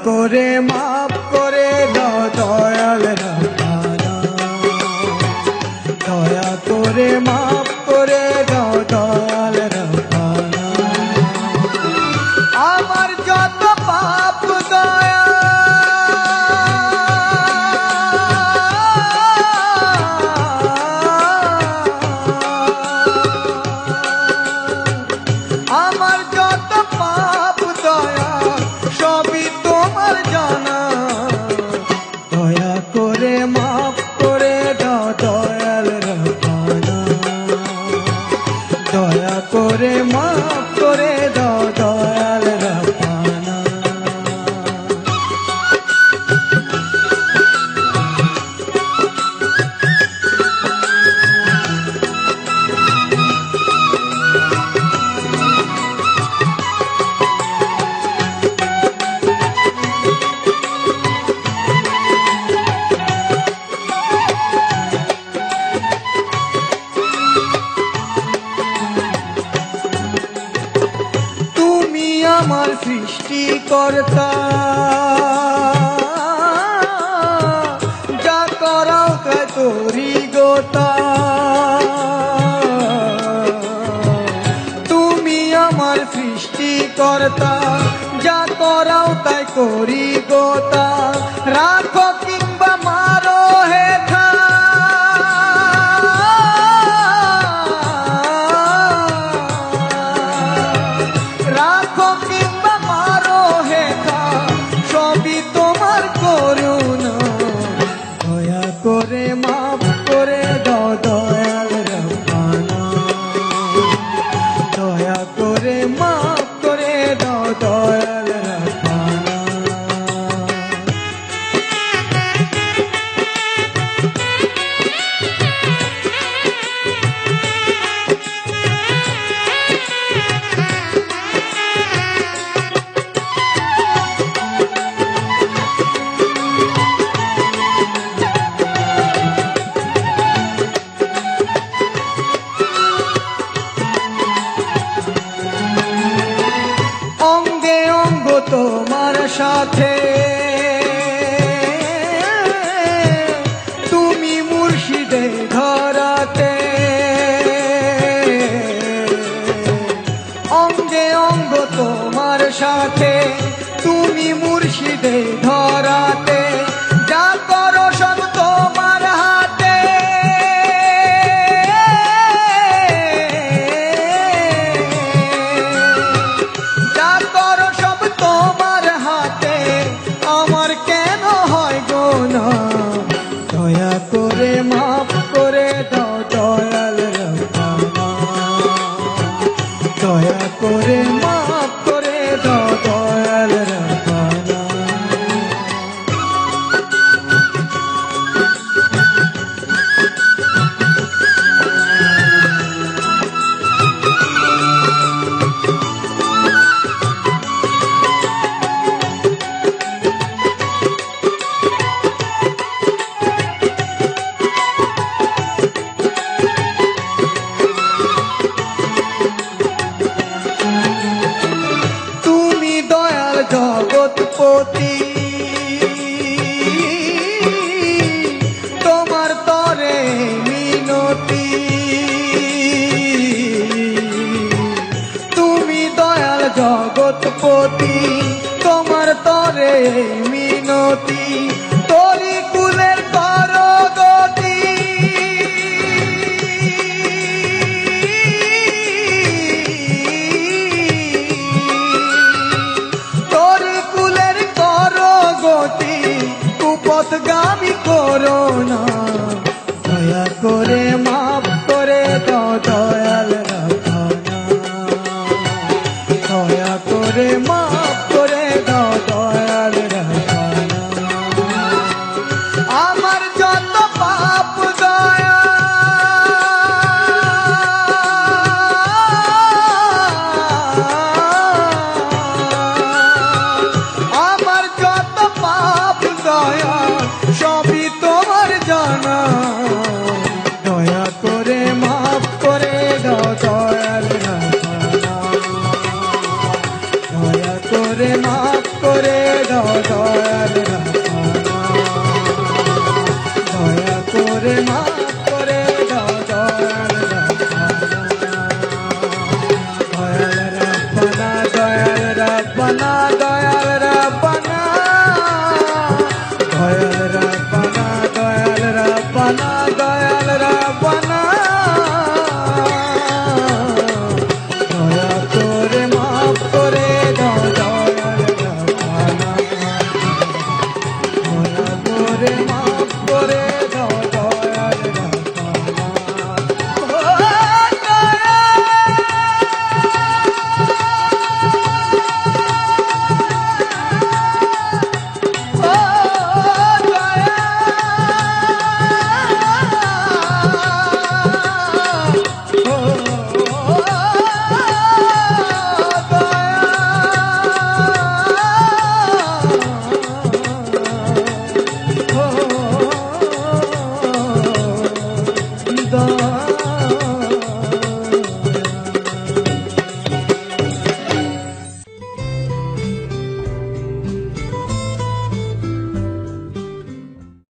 করে মাফ করে দাও দয়াল রব্বানা, দয়া করে মাফ করে দাও দয়াল রব্বানা। আমার যত পাপ দয়া আমার যত পাপ দয়া সবই তোমার জানা, দয়া করে মাফ করে দাও দয়াল রব্বানা, দয়া করে মাফ করে দাও দয়াল রব্বানা। আমার সৃষ্টিকর্তা, যা করাও তাই তোরি গোতা। তুমি আমার সৃষ্টিকর্তা, যা করাও তাই করি গোতা। রাখো কিংবা মারো হে খা, রাখো কিংবা মারো হে খা, সবই তোমার করুণা। দয়া করে মাফ করে দাও দয়াল রব্বানা, দয়া করে মাফ করে দাও দয়াল রব্বানা। অঙ্গে অঙ্গ তোমার সাথে, তুমি মুর্শিদে ধরাতে। অঙ্গে অঙ্গ তোমার সাথে, তুমি মুর্শিদে ধরাতে। যা করো সব তোমার হাতে, যা করো সব তোমার হাতে। আমার কেন হয় গোনা, দয়া করে মাফ করে দাও দয়াল রব্বানা, দয়া করে মাফ করে দাও দয়াল রব্বানা। তুমি দয়াল জগৎপতি, তোমার তরে মিনতি। তুমি দয়াল জগৎপতি, তোমার তরে মিনতি। তোরি কুলের করো গতি, তোরি কুলের করো গতি। কুপথগামী করো না,